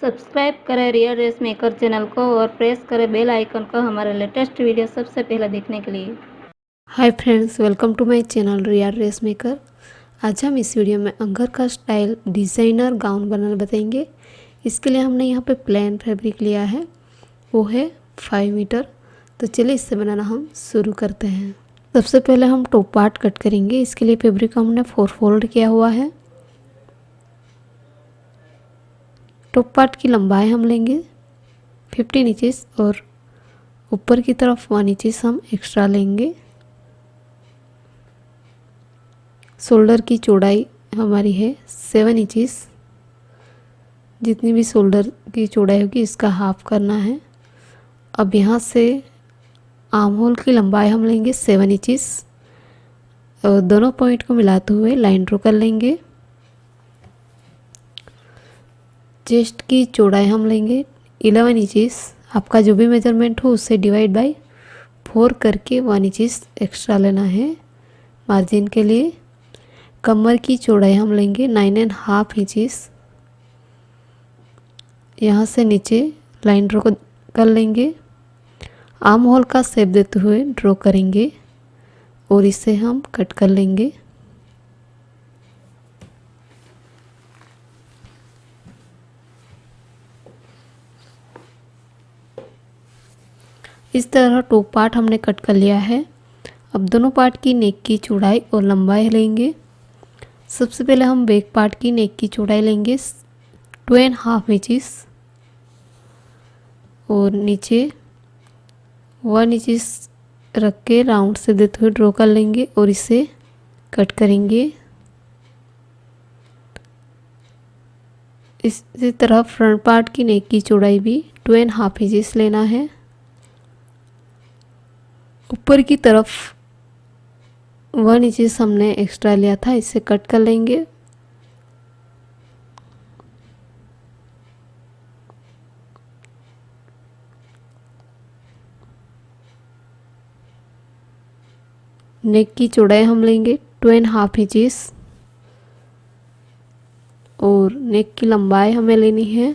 Subscribe करें real dress maker channel को और प्रेस करें बेल आइकन को हमारे लेटेस्ट वीडियो सबसे पहले देखने के लिए। Hi friends, welcome to my channel real dress maker. आज हम इस वीडियो में अंगर का स्टाइल डिज़ाइनर गाउन बनाना बताएंगे। इसके लिए हमने यहाँ पे प्लेन फैब्रिक लिया है, वो है 5 मीटर। तो चलिए इससे बनाना हम शुरू करते हैं। सबसे पहले हम टॉप पार्ट कट करेंगे। इसके लिए फैब्रिक को हमने 4 फोल्ड किया हुआ है। टॉप पार्ट की लंबाई हम लेंगे 15 इंचेस और ऊपर की तरफ 1 इंचेस हम एक्स्ट्रा लेंगे। शोल्डर की चौड़ाई हमारी है 7 इंचेस। जितनी भी शोल्डर की चौड़ाई होगी इसका हाफ करना है। अब यहाँ से आर्म होल की लंबाई हम लेंगे 7 इंचेस और दोनों पॉइंट को मिलाते हुए लाइन ड्रॉ कर लेंगे। चेस्ट की चौड़ाई हम लेंगे 11 इंचेस। आपका जो भी मेजरमेंट हो उससे डिवाइड बाय 4 करके 1 इंचेस एक्स्ट्रा लेना है मार्जिन के लिए। कमर की चौड़ाई हम लेंगे 9.5 इंचेस। यहाँ से नीचे लाइन ड्रॉ कर लेंगे। आर्म होल का शेप देते हुए ड्रॉ करेंगे और इसे हम कट कर लेंगे। इस तरह टॉप पार्ट हमने कट कर लिया है। अब दोनों पार्ट की नेक की चौड़ाई और लंबाई लेंगे। सबसे पहले हम बैक पार्ट की नेक की चौड़ाई लेंगे 2.5 इंचेस और नीचे 1 इंचेस रख के राउंड से देते हुए ड्रॉ कर लेंगे और इसे कट करेंगे। इसी तरह फ्रंट पार्ट की नेक की चौड़ाई भी 2.5 इंचेस लेना है। ऊपर की तरफ 1 इंचेस हमने एक्स्ट्रा लिया था, इसे कट कर लेंगे। नेक की चौड़ाई हम लेंगे 2.5 इंचेस और नेक की लंबाई हमें लेनी है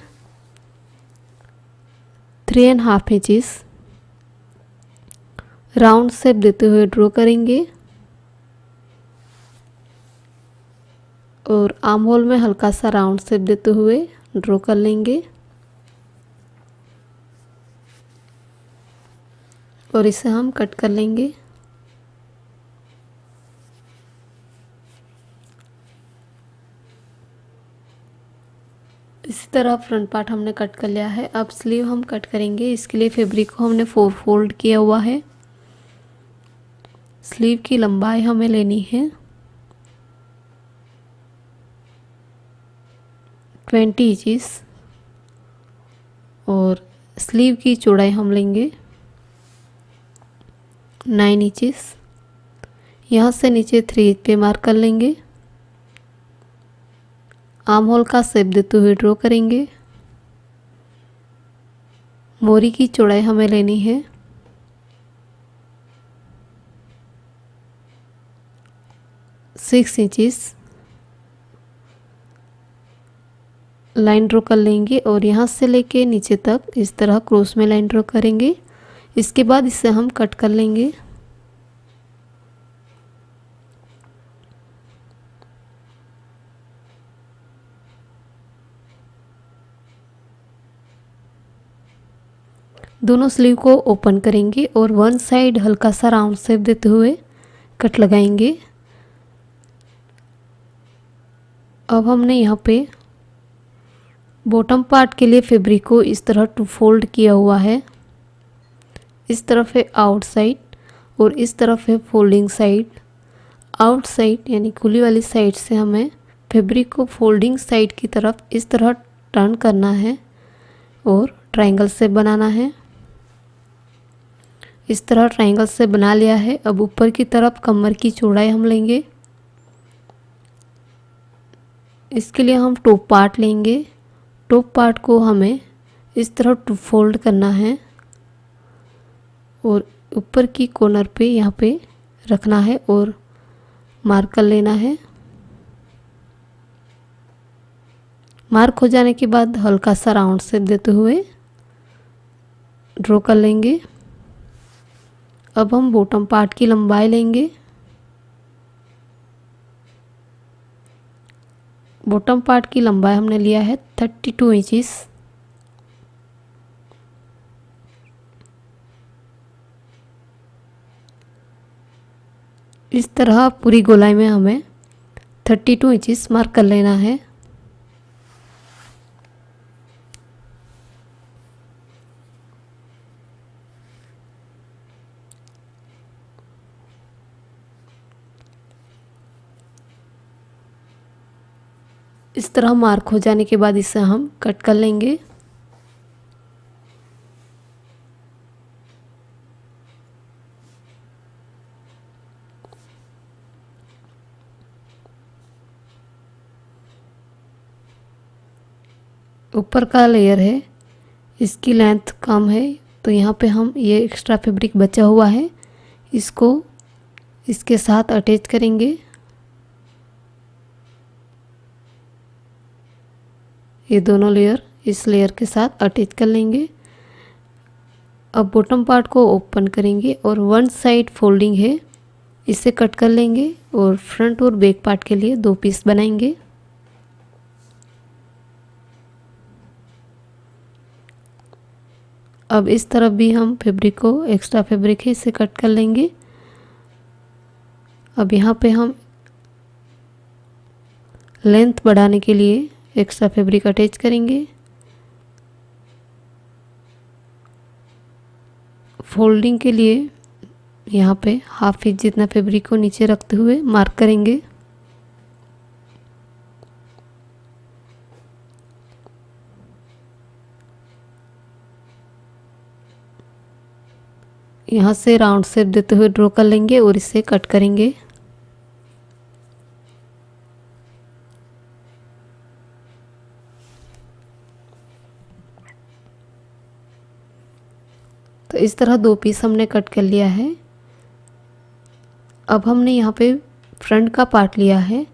3.5 इंचेस। राउंड शेप देते हुए ड्रॉ करेंगे और आर्म होल में हल्का सा राउंड शेप देते हुए ड्रॉ कर लेंगे और इसे हम कट कर लेंगे। इसी तरह फ्रंट पार्ट हमने कट कर लिया है। अब स्लीव हम कट करेंगे। इसके लिए फैब्रिक को हमने 4 फोल्ड किया हुआ है। स्लीव की लंबाई हमें लेनी है 20 इंचेस और स्लीव की चौड़ाई हम लेंगे 9 इंचेस। यहाँ से नीचे 3 पे मार्क कर लेंगे। आर्म होल का शेप देते हुए ड्रॉ करेंगे। मोरी की चौड़ाई हमें लेनी है 6 इंचेस। लाइन ड्रॉ कर लेंगे और यहाँ से लेके नीचे तक इस तरह क्रॉस में लाइन ड्रॉ करेंगे। इसके बाद इसे हम कट कर लेंगे। दोनों स्लीव को ओपन करेंगे और वन साइड हल्का सा राउंड शेप देते हुए कट लगाएंगे। अब हमने यहाँ पे बॉटम पार्ट के लिए फैब्रिक को इस तरह 2 फोल्ड किया हुआ है। इस तरफ है आउटसाइड और इस तरफ है फोल्डिंग साइड। आउटसाइड यानी खुली वाली साइड से हमें फैब्रिक को फोल्डिंग साइड की तरफ इस तरह टर्न करना है और ट्रायंगल शेप बनाना है। इस तरह ट्रायंगल से बना लिया है। अब ऊपर की तरफ कमर की चौड़ाई हम लेंगे। इसके लिए हम टॉप पार्ट लेंगे। टॉप पार्ट को हमें इस तरह 2 फोल्ड करना है और ऊपर की कॉर्नर पे यहाँ पे रखना है और मार्क कर लेना है। मार्क हो जाने के बाद हल्का सा राउंड शेप देते हुए ड्रॉ कर लेंगे। अब हम बॉटम पार्ट की लंबाई लेंगे। बॉटम पार्ट की लंबाई हमने लिया है 32 इंचेस। इस तरह पूरी गोलाई में हमें 32 इंचेस मार्क कर लेना है। इस तरह मार्क हो जाने के बाद इसे हम कट कर लेंगे। ऊपर का लेयर है, इसकी लेंथ कम है, तो यहाँ पे हम ये एक्स्ट्रा फैब्रिक बचा हुआ है इसको इसके साथ अटैच करेंगे। ये दोनों लेयर इस लेयर के साथ अटैच कर लेंगे। अब बॉटम पार्ट को ओपन करेंगे और वन साइड फोल्डिंग है, इसे कट कर लेंगे और फ्रंट और बैक पार्ट के लिए 2 पीस बनाएंगे। अब इस तरफ भी हम फैब्रिक को एक्स्ट्रा फैब्रिक है इसे कट कर लेंगे। अब यहाँ पे हम लेंथ बढ़ाने के लिए एक्स्ट्रा फैब्रिक अटैच करेंगे। फोल्डिंग के लिए यहाँ पे हाफ इंच जितना फैब्रिक को नीचे रखते हुए मार्क करेंगे। यहाँ से राउंड शेप देते हुए ड्रॉ कर लेंगे और इसे कट करेंगे। तो इस तरह 2 पीस हमने कट कर लिया है। अब हमने यहाँ पे फ्रंट का पार्ट लिया है,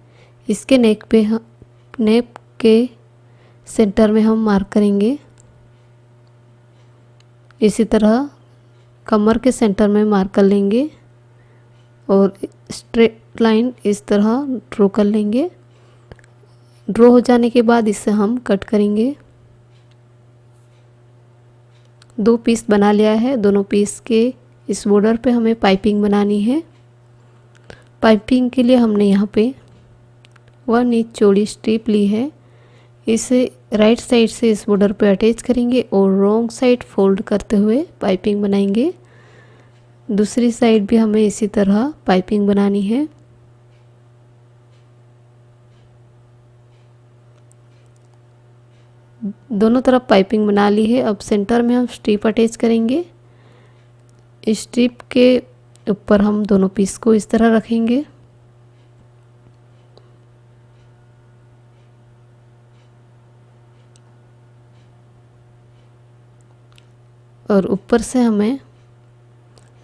इसके नेक के सेंटर में हम मार्क करेंगे। इसी तरह कमर के सेंटर में मार्क कर लेंगे और स्ट्रेट लाइन इस तरह ड्रॉ कर लेंगे। ड्रॉ हो जाने के बाद इसे हम कट करेंगे। 2 पीस बना लिया है। दोनों पीस के इस बॉर्डर पे हमें पाइपिंग बनानी है। पाइपिंग के लिए हमने यहाँ पे 1 इंच चौड़ी स्ट्रिप ली है, इसे राइट साइड से इस बॉर्डर पे अटैच करेंगे और रॉन्ग साइड फोल्ड करते हुए पाइपिंग बनाएंगे। दूसरी साइड भी हमें इसी तरह पाइपिंग बनानी है। दोनों तरफ पाइपिंग बना ली है। अब सेंटर में हम स्ट्रिप अटैच करेंगे। इस स्ट्रिप के ऊपर हम दोनों पीस को इस तरह रखेंगे और ऊपर से हमें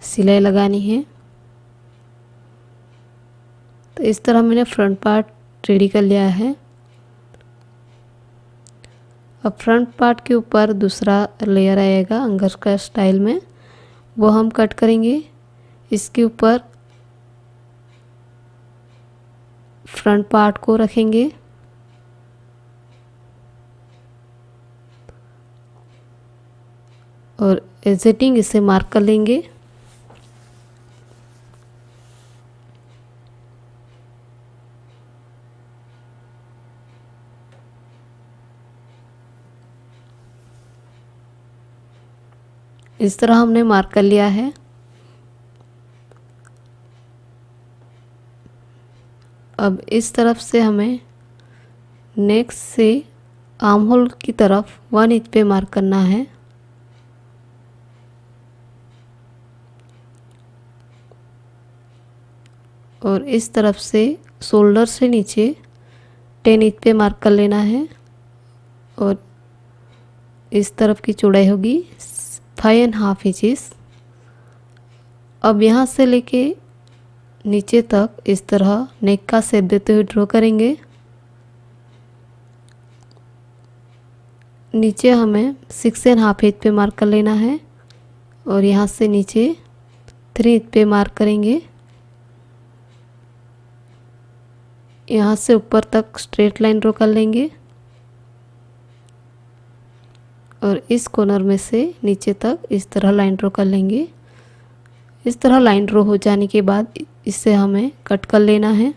सिलाई लगानी है। तो इस तरह मैंने फ्रंट पार्ट रेडी कर लिया है। अब फ्रंट पार्ट के ऊपर दूसरा लेयर आएगा अंगर का स्टाइल में, वो हम कट करेंगे। इसके ऊपर फ्रंट पार्ट को रखेंगे और एजेटिंग इसे मार्क कर लेंगे। इस तरह हमने मार्क कर लिया है। अब इस तरफ से हमें नेक से आर्म होल की तरफ 1 इंच पे मार्क करना है। और इस तरफ से शोल्डर से नीचे 10 इंच पे मार्क कर लेना है और इस तरफ की चौड़ाई होगी 5.5 इंचेस। अब यहाँ से लेके नीचे तक इस तरह नेक का शेप देते हुए ड्रॉ करेंगे। नीचे हमें 6.5 इंच पे मार्क कर लेना है और यहाँ से नीचे 3 इंच पे मार्क करेंगे। यहाँ से ऊपर तक स्ट्रेट लाइन ड्रॉ कर लेंगे और इस कॉर्नर में से नीचे तक इस तरह लाइन ड्रॉ कर लेंगे। इस तरह लाइन ड्रॉ हो जाने के बाद इसे हमें कट कर लेना है।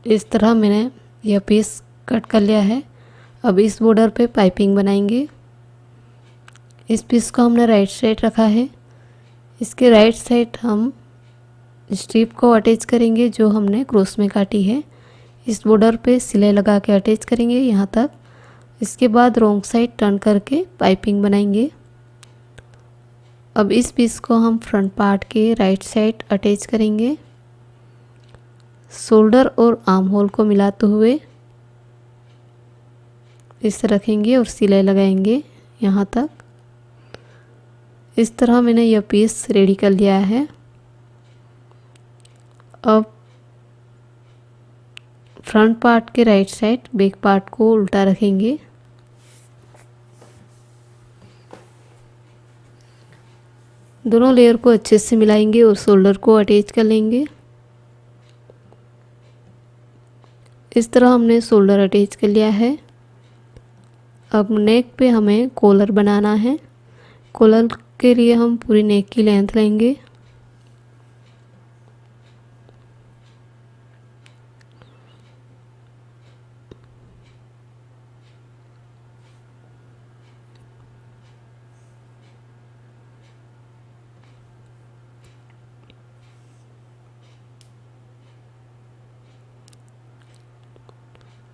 इस तरह मैंने यह पीस कट कर लिया है। अब इस बॉर्डर पे पाइपिंग बनाएंगे। इस पीस को हमने राइट साइड रखा है। इसके राइट साइड हम स्ट्रिप को अटैच करेंगे जो हमने क्रॉस में काटी है। इस बॉर्डर पे सिलाई लगा के अटैच करेंगे यहाँ तक। इसके बाद रॉन्ग साइड टर्न करके पाइपिंग बनाएंगे। अब इस पीस को हम फ्रंट पार्ट के राइट साइड अटैच करेंगे। शोल्डर और आर्म होल को मिलाते हुए इस रखेंगे और सिलाई लगाएंगे यहाँ तक। इस तरह मैंने यह पीस रेडी कर लिया है। अब फ्रंट पार्ट के राइट साइड बैक पार्ट को उल्टा रखेंगे। दोनों लेयर को अच्छे से मिलाएंगे और शोल्डर को अटैच कर लेंगे। इस तरह हमने शोल्डर अटैच कर लिया है। अब नेक पे हमें कॉलर बनाना है। कॉलर के लिए हम पूरी नेक की लेंथ लेंगे।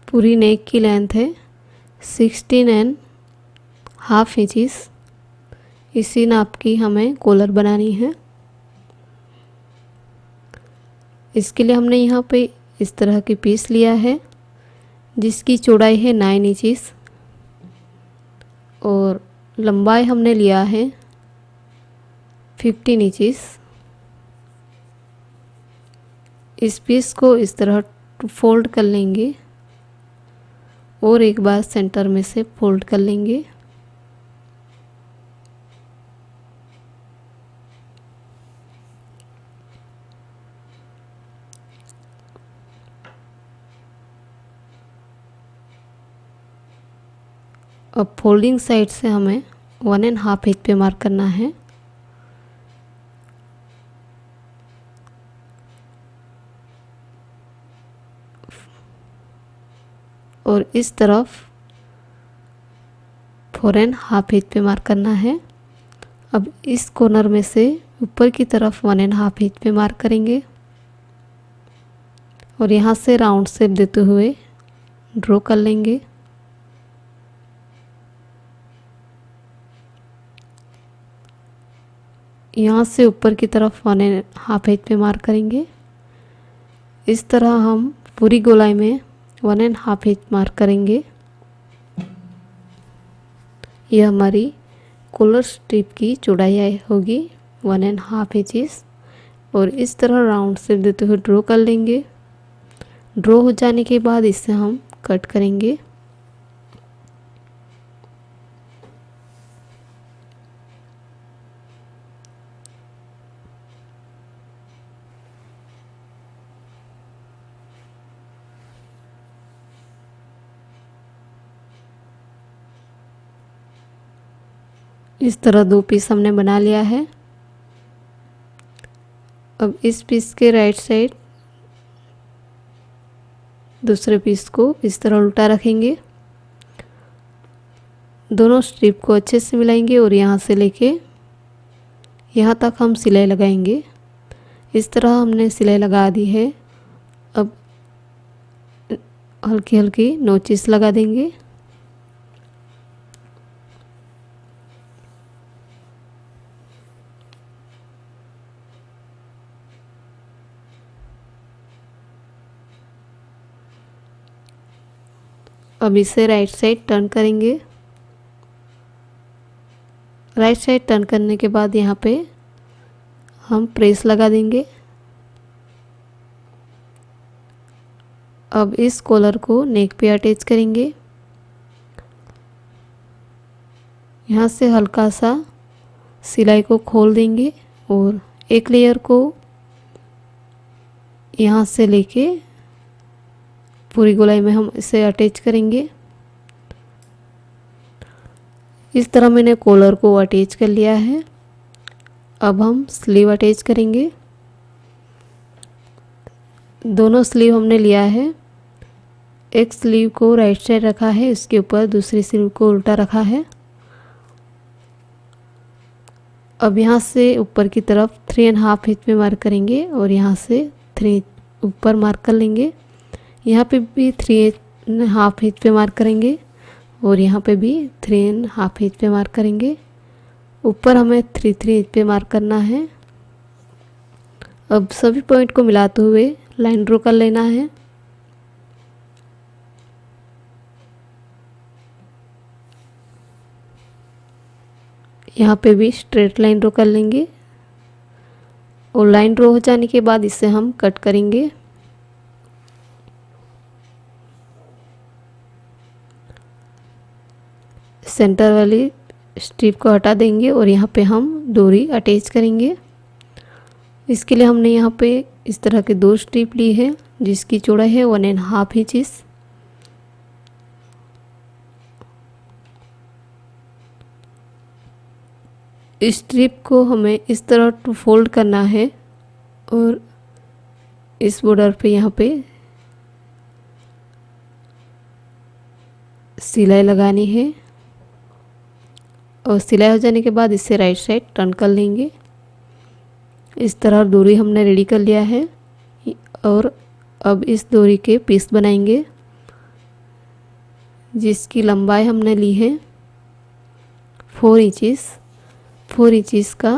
पूरी नेक की लेंथ है 16.5 इंचेस। इसी नाप की हमें कॉलर बनानी है। इसके लिए हमने यहाँ पे इस तरह की पीस लिया है जिसकी चौड़ाई है 9 इंचेस और लंबाई हमने लिया है 15 इंचेस। इस पीस को इस तरह फोल्ड कर लेंगे और एक बार सेंटर में से फोल्ड कर लेंगे। अब फोल्डिंग साइड से हमें 1.5 इंच पे मार्क करना है। और इस तरफ 4.5 इंच पे मार्क करना है। अब इस कॉर्नर में से ऊपर की तरफ 1.5 इंच पे मार्क करेंगे और यहाँ से राउंड शेप देते हुए ड्रॉ कर लेंगे। यहाँ से ऊपर की तरफ 1.5 इंच पे मार्क करेंगे। इस तरह हम पूरी गोलाई में 1.5 इंच मार्क करेंगे। यह हमारी कॉलर स्ट्रिप की चौड़ाई होगी 1.5 इंचेस और इस तरह राउंड शेप देते हुए ड्रॉ कर लेंगे। ड्रॉ हो जाने के बाद इसे हम कट करेंगे। इस तरह 2 पीस हमने बना लिया है। अब इस पीस के राइट साइड दूसरे पीस को इस तरह उल्टा रखेंगे। दोनों स्ट्रिप को अच्छे से मिलाएंगे और यहाँ से लेके यहाँ तक हम सिलाई लगाएंगे। इस तरह हमने सिलाई लगा दी है। अब हल्की हल्की नोचिस लगा देंगे। अब इसे राइट साइड टर्न करेंगे। राइट साइड टर्न करने के बाद यहाँ पे हम प्रेस लगा देंगे। अब इस कॉलर को नेक पे अटैच करेंगे। यहाँ से हल्का सा सिलाई को खोल देंगे और एक लेयर को यहाँ से लेके पूरी गोलाई में हम इसे अटैच करेंगे। इस तरह मैंने कॉलर को अटैच कर लिया है। अब हम स्लीव अटैच करेंगे। दोनों स्लीव हमने लिया है। एक स्लीव को राइट साइड रखा है, इसके ऊपर दूसरी स्लीव को उल्टा रखा है। अब यहाँ से ऊपर की तरफ 3.5 इंच पे मार्क करेंगे और यहाँ से 3 ऊपर मार्क कर लेंगे। यहाँ पे भी 3.5 इंच पे मार्क करेंगे और यहाँ पे भी 3.5 इंच पे मार्क करेंगे। ऊपर हमें 3 इंच पे मार्क करना है। अब सभी पॉइंट को मिलाते हुए लाइन ड्रॉ कर लेना है। यहाँ पे भी स्ट्रेट लाइन ड्रॉ कर लेंगे और लाइन ड्रॉ हो जाने के बाद इसे हम कट करेंगे। सेंटर वाली स्ट्रिप को हटा देंगे और यहाँ पे हम डोरी अटैच करेंगे। इसके लिए हमने यहाँ पे इस तरह के 2 स्ट्रिप ली है जिसकी चौड़ाई है 1.5 इंच। स्ट्रिप को हमें इस तरह टू फोल्ड करना है और इस बॉर्डर पे यहाँ पे सिलाई लगानी है और सिलाई हो जाने के बाद इसे राइट साइड टर्न कर लेंगे। इस तरह डोरी हमने रेडी कर लिया है और अब इस डोरी के पीस बनाएंगे जिसकी लंबाई हमने ली है 4 इंचेस। 4 इंचेस का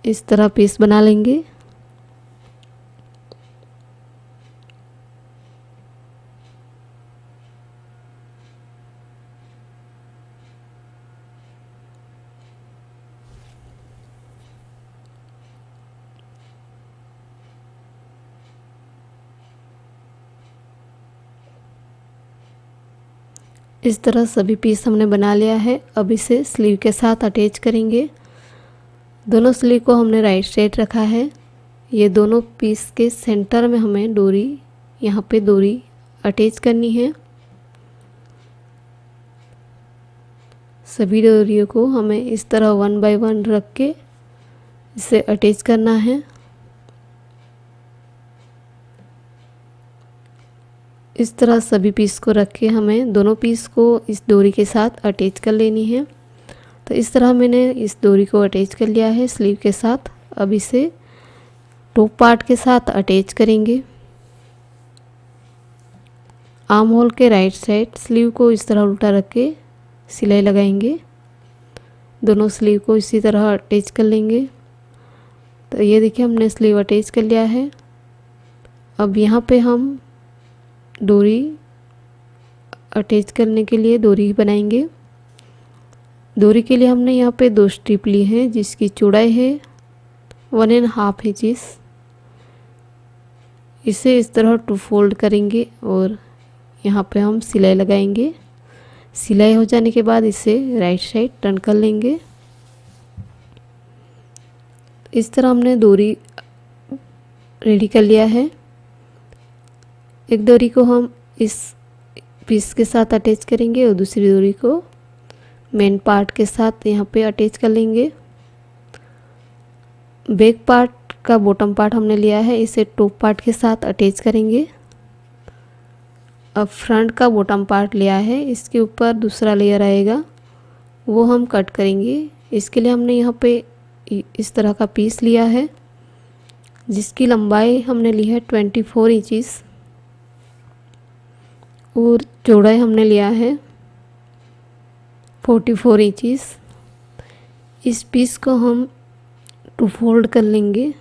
इस तरह पीस बना लेंगे। इस तरह सभी पीस हमने बना लिया है। अब इसे स्लीव के साथ अटैच करेंगे। दोनों स्लीव को हमने राइट साइड रखा है। ये दोनों पीस के सेंटर में हमें डोरी, यहाँ पे डोरी अटैच करनी है। सभी डोरियों को हमें इस तरह 1 बाय 1 रख के इसे अटैच करना है। इस तरह सभी पीस को रख के हमें दोनों पीस को इस डोरी के साथ अटैच कर लेनी है। तो इस तरह मैंने इस डोरी को अटैच कर लिया है स्लीव के साथ। अब इसे टॉप पार्ट के साथ अटैच करेंगे। आर्म होल के राइट साइड स्लीव को इस तरह उल्टा रख के सिलाई लगाएंगे। दोनों स्लीव को इसी तरह अटैच कर लेंगे। तो ये देखिए हमने स्लीव अटैच कर लिया है। अब यहाँ पे हम डोरी अटैच करने के लिए डोरी बनाएंगे। डोरी के लिए हमने यहाँ पे 2 स्ट्रिप ली हैं जिसकी चौड़ाई है 1.5 इंचेस। इसे इस तरह टू फोल्ड करेंगे और यहाँ पे हम सिलाई लगाएंगे। सिलाई हो जाने के बाद इसे राइट साइड टर्न कर लेंगे। इस तरह हमने डोरी रेडी कर लिया है। एक डोरी को हम इस पीस के साथ अटैच करेंगे और दूसरी डोरी को मेन पार्ट के साथ यहाँ पे अटैच कर लेंगे। बैक पार्ट का बॉटम पार्ट हमने लिया है, इसे टॉप पार्ट के साथ अटैच करेंगे। अब फ्रंट का बॉटम पार्ट लिया है, इसके ऊपर दूसरा लेयर आएगा वो हम कट करेंगे। इसके लिए हमने यहाँ पे इस तरह का पीस लिया है जिसकी लंबाई हमने ली है 24 इंचेस और चौड़ाई हमने लिया है 44 इंचेस। इस पीस को हम टू फोल्ड कर लेंगे।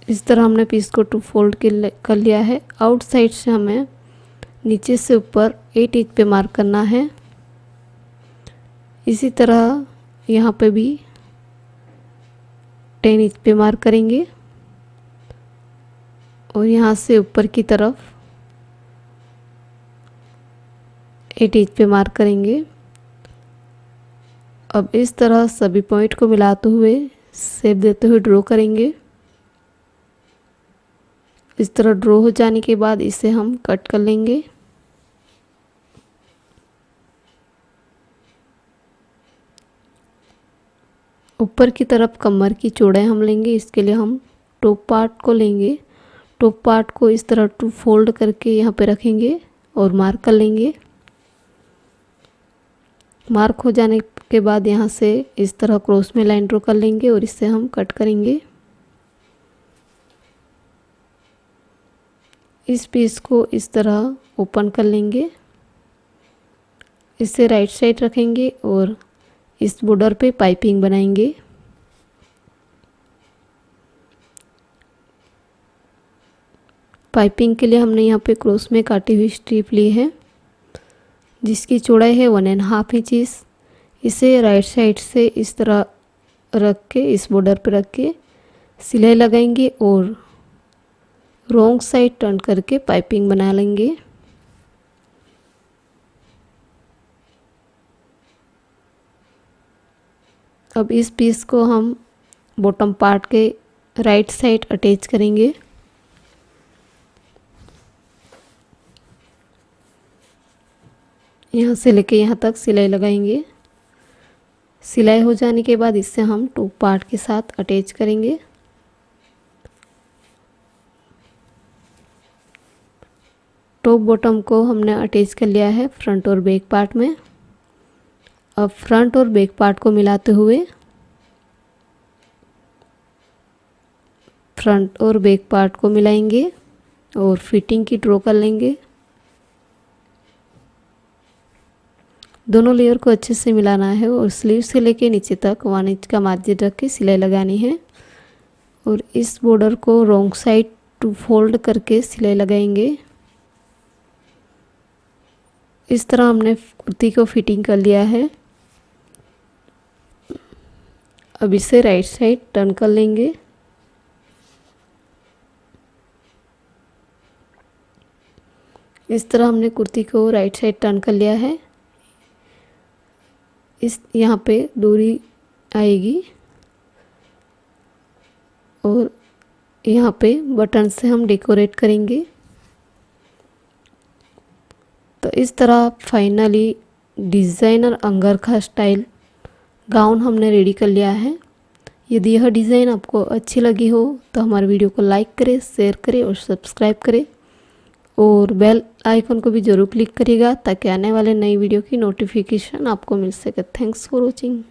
इस तरह हमने पीस को 2 फोल्ड कर लिया है। आउट साइड से हमें नीचे से ऊपर 8 इंच पे मार्क करना है। इसी तरह यहाँ पे भी 10 इंच पे मार्क करेंगे और यहाँ से ऊपर की तरफ 8 इंच पे मार्क करेंगे। अब इस तरह सभी पॉइंट को मिलाते हुए शेप देते हुए ड्रॉ करेंगे। इस तरह ड्रॉ हो जाने के बाद इसे हम कट कर लेंगे। ऊपर की तरफ कमर की चौड़ाई हम लेंगे। इसके लिए हम टॉप पार्ट को लेंगे। टॉप पार्ट को इस तरह 2 फोल्ड करके यहाँ पे रखेंगे और मार्क कर लेंगे। मार्क हो जाने के बाद यहाँ से इस तरह क्रॉस में लाइन ड्रॉ कर लेंगे और इससे हम कट करेंगे। इस पीस को इस तरह ओपन कर लेंगे। इसे राइट साइड रखेंगे और इस बॉर्डर पे पाइपिंग बनाएंगे। पाइपिंग के लिए हमने यहाँ पे क्रॉस में काटी हुई स्ट्रिप ली है जिसकी चौड़ाई है 1.5 इंच। इसे राइट साइड से इस तरह रख के इस बॉर्डर पे रख के सिलाई लगाएंगे और रॉन्ग साइड टर्न करके पाइपिंग बना लेंगे। अब इस पीस को हम बॉटम पार्ट के राइट साइड अटैच करेंगे। यहाँ से लेके यहाँ तक सिलाई लगाएंगे। सिलाई हो जाने के बाद इससे हम टॉप पार्ट के साथ अटैच करेंगे। टॉप बॉटम को हमने अटैच कर लिया है फ्रंट और बैक पार्ट में। अब फ्रंट और बैक पार्ट को मिलाते हुए फ्रंट और बैक पार्ट को मिलाएंगे और फिटिंग की ड्रॉ कर लेंगे। दोनों लेयर को अच्छे से मिलाना है और स्लीव से लेके नीचे तक 1 इंच का मार्जिन रख के सिलाई लगानी है और इस बॉर्डर को रॉन्ग साइड 2 फोल्ड करके सिलाई लगाएंगे। इस तरह हमने कुर्ती को फिटिंग कर लिया है। अब इसे राइट साइड टर्न कर लेंगे। इस तरह हमने कुर्ती को राइट साइड टर्न कर लिया है। इस यहाँ पे दूरी आएगी और यहाँ पे बटन से हम डेकोरेट करेंगे। तो इस तरह फाइनली डिज़ाइनर अंगरखा स्टाइल गाउन हमने रेडी कर लिया है। यदि यह डिज़ाइन आपको अच्छी लगी हो तो हमारे वीडियो को लाइक करें, शेयर करें और सब्सक्राइब करें और बेल आइकन को भी ज़रूर क्लिक करिएगा ताकि आने वाले नई वीडियो की नोटिफिकेशन आपको मिल सके। Thanks for watching.